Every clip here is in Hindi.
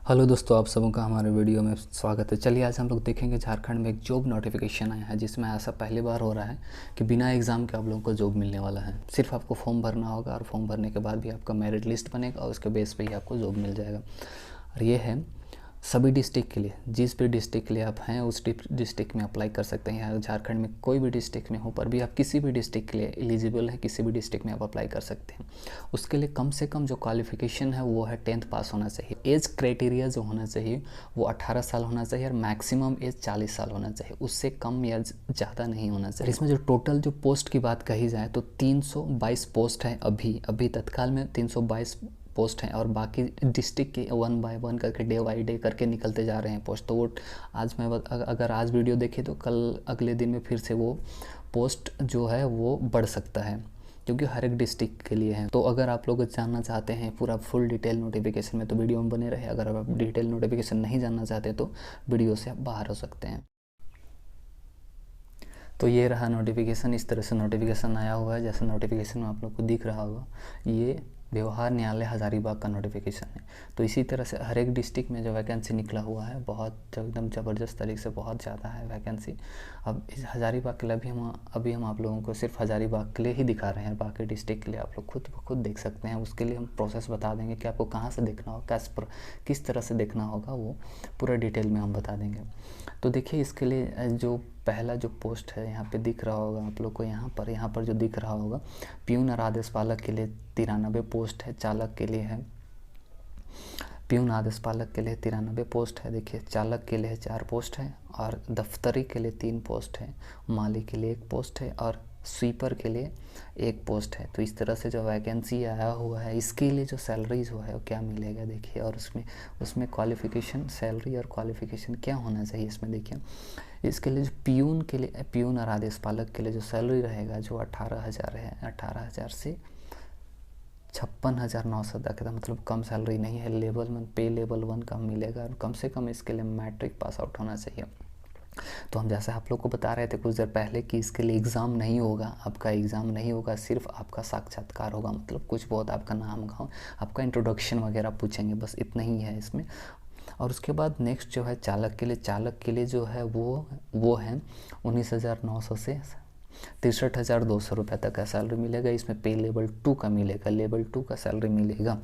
हेलो दोस्तों, आप सबों का हमारे वीडियो में स्वागत है। चलिए आज हम लोग देखेंगे झारखंड में एक जॉब नोटिफिकेशन आया है जिसमें ऐसा पहली बार हो रहा है कि बिना एग्ज़ाम के आप लोगों को जॉब मिलने वाला है। सिर्फ आपको फॉर्म भरना होगा और फॉर्म भरने के बाद भी आपका मेरिट लिस्ट बनेगा और उसके बेस पे ही आपको जॉब मिल जाएगा। और ये है सभी डिस्ट्रिक्ट के लिए। जिस भी डिस्ट्रिक्ट के लिए आप हैं उस डिस्ट्रिक्ट में अप्लाई कर सकते हैं। यहाँ झारखंड में कोई भी डिस्ट्रिक्ट में हो पर भी आप किसी भी डिस्ट्रिक्ट के लिए एलिजिबल है, किसी भी डिस्ट्रिक्ट में आप अप्लाई कर सकते हैं। उसके लिए कम से कम जो क्वालिफिकेशन है वो है 10th पास होना चाहिए। एज क्राइटेरिया जो होना चाहिए वो 18 साल होना चाहिए और मैक्सिमम एज 40 साल होना चाहिए, उससे कम या ज़्यादा नहीं होना चाहिए। इसमें जो टोटल जो पोस्ट की बात कही जाए तो 322 पोस्ट है। अभी तत्काल में 322 पोस्ट हैं और बाकी डिस्ट्रिक्ट के 1 बाय 1 करके डे बाई डे करके निकलते जा रहे हैं पोस्ट। तो वो आज मैं अगर आज वीडियो देखे तो कल अगले दिन में फिर से वो पोस्ट जो है वो बढ़ सकता है, क्योंकि हर एक डिस्ट्रिक्ट के लिए है। तो अगर आप लोग जानना चाहते हैं पूरा फुल डिटेल नोटिफिकेशन में तो वीडियो में बने रहे। अगर आप डिटेल नोटिफिकेशन नहीं जानना चाहते तो वीडियो से आप बाहर हो सकते हैं। तो ये रहा नोटिफिकेशन। इस तरह से नोटिफिकेशन आया हुआ है, जैसे नोटिफिकेशन में आप लोग को दिख रहा होगा। ये व्यवहार न्यायालय हज़ारीबाग का नोटिफिकेशन है। तो इसी तरह से हर एक डिस्ट्रिक्ट में जो वैकेंसी निकला हुआ है बहुत एकदम ज़बरदस्त तरीके से बहुत ज़्यादा है वैकेंसी। अब इस हज़ारीबाग के लिए अभी हम आप लोगों को सिर्फ हज़ारीबाग के लिए ही दिखा रहे हैं। बाकी डिस्ट्रिक्ट के लिए आप लोग खुद देख सकते हैं। उसके लिए हम प्रोसेस बता देंगे कि आपको कहाँ से देखना होगा, किस तरह से देखना होगा, वो पूरा डिटेल में हम बता देंगे। तो देखिए इसके लिए जो पहला जो पोस्ट है यहाँ पे दिख रहा होगा आप लोग को, यहाँ पर जो दिख रहा होगा प्यून और आदेश पालक के लिए 93 पोस्ट है। चालक के लिए है प्यून आदेश पालक के लिए 93 पोस्ट है। देखिए चालक के लिए 4 पोस्ट है और दफ्तरी के लिए 3 पोस्ट है, माली के लिए 1 पोस्ट है और स्वीपर के लिए 1 पोस्ट है। तो इस तरह से जो वैकेंसी आया हुआ है इसके लिए जो सैलरी जो है वो क्या मिलेगा देखिए। और उसमें क्वालिफ़िकेशन, सैलरी और क्वालिफ़िकेशन क्या होना चाहिए इसमें देखिए। इसके लिए जो प्यून और आदेश पालक के लिए जो सैलरी रहेगा जो 18,000 है, 18,000 से 56,900 तक है। मतलब कम सैलरी नहीं है। पे लेवल 1 का मिलेगा और कम से कम इसके लिए मैट्रिक पास आउट होना चाहिए। तो हम जैसे आप लोग को बता रहे थे कुछ देर पहले कि इसके लिए एग्ज़ाम नहीं होगा, आपका एग्ज़ाम नहीं होगा, सिर्फ आपका साक्षात्कार होगा। मतलब कुछ बहुत आपका नाम गाँव, आपका इंट्रोडक्शन वगैरह पूछेंगे, बस इतना ही है इसमें। और उसके बाद नेक्स्ट जो है चालक के लिए जो है वो है 19,900 से 63,200 रुपये तक का सैलरी मिलेगा। इसमें पे लेवल 2 का मिलेगा, लेवल 2 का सैलरी मिलेगा।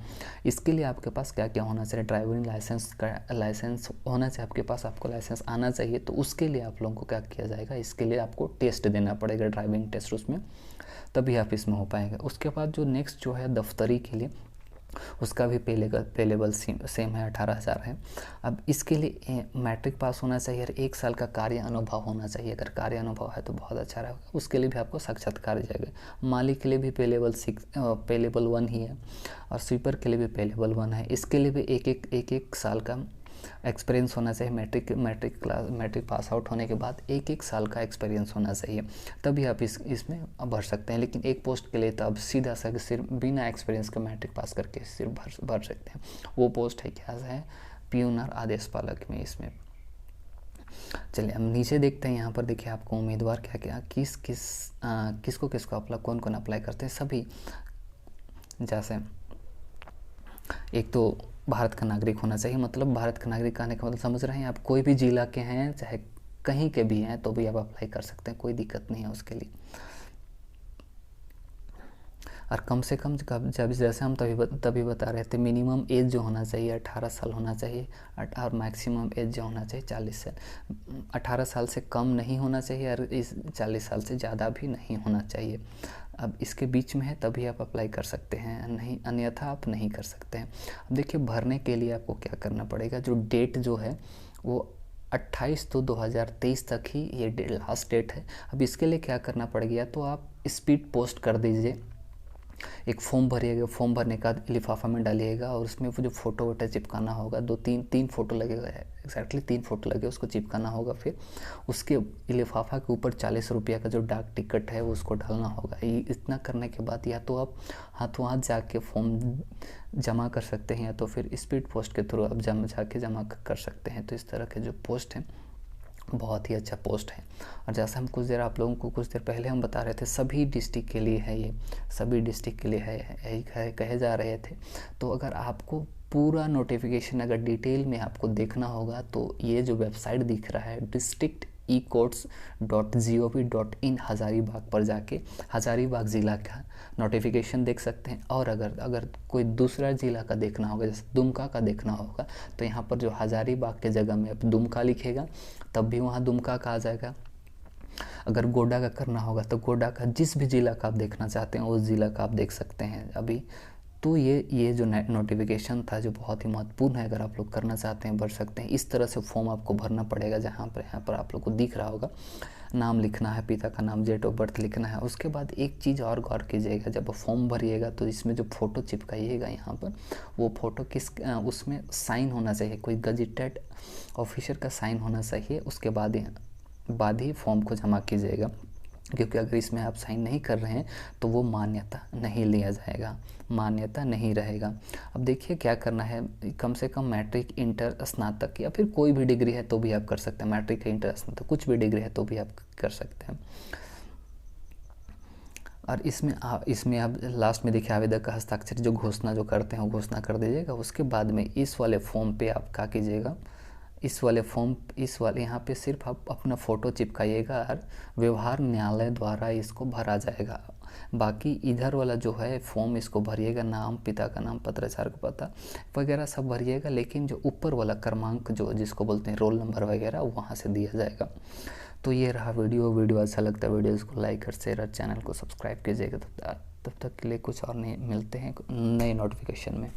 इसके लिए आपके पास क्या क्या होना चाहिए, ड्राइविंग लाइसेंस होना चाहिए आपके पास, आपको लाइसेंस आना चाहिए। तो उसके लिए आप लोगों को क्या किया जाएगा, इसके लिए आपको टेस्ट देना पड़ेगा, ड्राइविंग टेस्ट, उसमें तभी आप इसमें हो पाएंगे। उसके बाद जो नेक्स्ट जो है दफ्तरी के लिए, उसका भी पे लेवल सेम है, 18,000 है। अब इसके लिए मैट्रिक पास होना चाहिए और 1 साल का कार्य अनुभव होना चाहिए। अगर कार्य अनुभव है तो बहुत अच्छा रहेगा, उसके लिए भी आपको साक्षात्कार जाएगा। माली के लिए भी पे लेवल 1 ही है और स्वीपर के लिए भी पे लेवल 1 है। इसके लिए भी एक साल का एक्सपीरियंस होना चाहिए। मैट्रिक पास आउट होने के बाद एक साल का एक्सपीरियंस होना चाहिए, तभी आप इसमें भर सकते हैं। लेकिन एक पोस्ट के लिए तो आप सीधा सा सिर्फ बिना एक्सपीरियंस के मैट्रिक पास करके सिर्फ भर सकते हैं। वो पोस्ट है क्या है, प्यून और आदेश पालक में। इसमें चलिए हम नीचे देखते हैं। यहाँ पर देखिए आपको उम्मीदवार क्या क्या किसको कौन कौन अप्लाई करते हैं। सभी, जैसे एक तो भारत का नागरिक होना चाहिए। मतलब भारत का नागरिक कहने का मतलब समझ रहे हैं आप, कोई भी जिला के हैं चाहे कहीं के भी हैं तो भी आप अप्लाई कर सकते हैं, कोई दिक्कत नहीं है उसके लिए। और कम से कम जब जैसे हम तभी बता रहे थे, मिनिमम एज जो होना चाहिए 18 साल होना चाहिए और मैक्सिमम एज जो होना चाहिए 40 साल। 18 साल से कम नहीं होना चाहिए और इस 40 साल से ज़्यादा भी नहीं होना चाहिए। अब इसके बीच में है तभी आप अप्लाई कर सकते हैं, नहीं अन्यथा आप नहीं कर सकते हैं। अब देखिए भरने के लिए आपको क्या करना पड़ेगा, जो डेट जो है वो 28/2/2023 तक ही ये लास्ट डेट है। अब इसके लिए क्या करना पड़ेगा, तो आप स्पीड पोस्ट कर दीजिए, एक फॉर्म भरिएगा। फॉर्म भरने का लिफाफा में डालिएगा और उसमें वो जो फ़ोटो वोटो चिपकाना होगा, तीन फ़ोटो लगेगा, एक्जैक्टली 3 फ़ोटो लगे, उसको चिपकाना होगा। फिर उसके लिफाफा के ऊपर 40 रुपये का जो डाक टिकट है उसको डालना होगा। ये इतना करने के बाद या तो आप हाथों हाथ जाके फॉर्म जमा कर सकते हैं या तो फिर स्पीड पोस्ट के थ्रू आप जाके जमा कर सकते हैं। तो इस तरह के जो पोस्ट हैं बहुत ही अच्छा पोस्ट है। और जैसा हम आप लोगों को कुछ देर पहले हम बता रहे थे, सभी डिस्ट्रिक्ट के लिए है, ये सभी डिस्ट्रिक्ट के लिए है, यही कहे जा रहे थे। तो अगर आपको पूरा नोटिफिकेशन अगर डिटेल में आपको देखना होगा तो ये जो वेबसाइट दिख रहा है districtecourts.gov.in हज़ारीबाग पर जाके हज़ारीबाग ज़िला का नोटिफिकेशन देख सकते हैं। और अगर कोई दूसरा ज़िला का देखना होगा, जैसे दुमका का देखना होगा, तो यहाँ पर जो हज़ारीबाग के जगह में अब दुमका लिखेगा तब भी वहाँ दुमका का आ जाएगा। अगर गोड्डा का करना होगा तो गोड्डा का, जिस भी ज़िला का आप देखना चाहते हैं उस ज़िला का आप देख सकते हैं अभी। तो ये जो नोटिफिकेशन था जो बहुत ही महत्वपूर्ण है, अगर आप लोग करना चाहते हैं भर सकते हैं। इस तरह से फॉर्म आपको भरना पड़ेगा, जहाँ पर यहाँ पर आप लोग को दिख रहा होगा, नाम लिखना है, पिता का नाम, डेट ऑफ बर्थ लिखना है। उसके बाद एक चीज़ और गौर कीजिएगा, जब फॉर्म भरिएगा तो इसमें जो फ़ोटो चिपकाइएगा यहाँ पर, वो फ़ोटो उसमें साइन होना चाहिए, कोई गजेटेड ऑफिसर का साइन होना चाहिए। उसके बाद ही फॉर्म को जमा कीजिएगा, क्योंकि अगर इसमें आप साइन नहीं कर रहे हैं तो वो मान्यता नहीं लिया जाएगा, मान्यता नहीं रहेगा। अब देखिए क्या करना है, कम से कम मैट्रिक, इंटर, स्नातक या फिर कोई भी डिग्री है तो भी आप कर सकते हैं। मैट्रिक, इंटर, स्नातक कुछ भी डिग्री है तो भी आप कर सकते हैं। और इसमें आप लास्ट में देखिए आवेदक का हस्ताक्षर, जो घोषणा जो करते हैं वो घोषणा कर दीजिएगा। उसके बाद में इस वाले फॉर्म पे आप क्या कीजिएगा, इस वाले यहाँ पे सिर्फ आप अपना फ़ोटो चिपकाइएगा और व्यवहार न्यायालय द्वारा इसको भरा जाएगा। बाकी इधर वाला जो है फॉर्म, इसको भरिएगा, नाम, पिता का नाम, पत्राचार का पता वगैरह सब भरिएगा, लेकिन जो ऊपर वाला क्रमांक जो जिसको बोलते हैं रोल नंबर वगैरह, वहाँ से दिया जाएगा। तो ये रहा वीडियो अच्छा लगता है वीडियोज़ को लाइक और शेयर और चैनल को सब्सक्राइब कीजिएगा। तब तक के लिए कुछ और नहीं, मिलते हैं नए नोटिफिकेशन में।